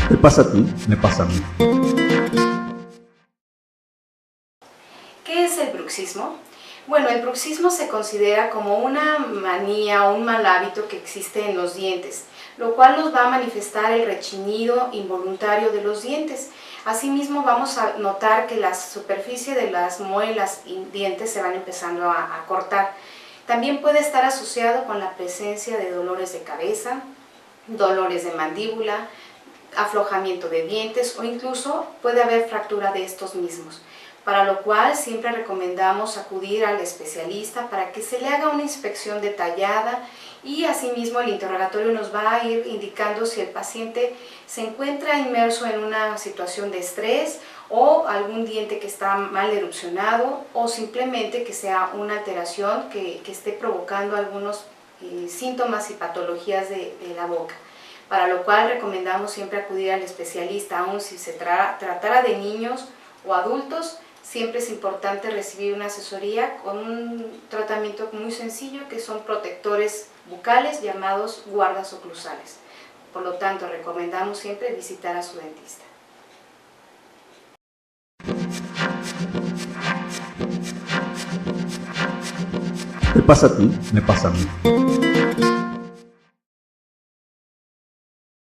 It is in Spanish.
Te pasa a ti, me pasa a mí. ¿Qué es el bruxismo? Bueno, el bruxismo se considera como una manía o un mal hábito que existe en los dientes, lo cual nos va a manifestar el rechinido involuntario de los dientes. Asimismo, vamos a notar que la superficie de las muelas y dientes se van empezando a cortar. También puede estar asociado con la presencia de dolores de cabeza, dolores de mandíbula, aflojamiento de dientes o incluso puede haber fractura de estos mismos, para lo cual siempre recomendamos acudir al especialista para que se le haga una inspección detallada y asimismo el interrogatorio nos va a ir indicando si el paciente se encuentra inmerso en una situación de estrés o algún diente que está mal erupcionado o simplemente que sea una alteración que esté provocando algunos síntomas y patologías de la boca. Para lo cual recomendamos siempre acudir al especialista, aun si se tratara de niños o adultos. Siempre es importante recibir una asesoría con un tratamiento muy sencillo que son protectores bucales llamados guardas oclusales. Por lo tanto, recomendamos siempre visitar a su dentista. Te pasa a ti, me pasa a mí.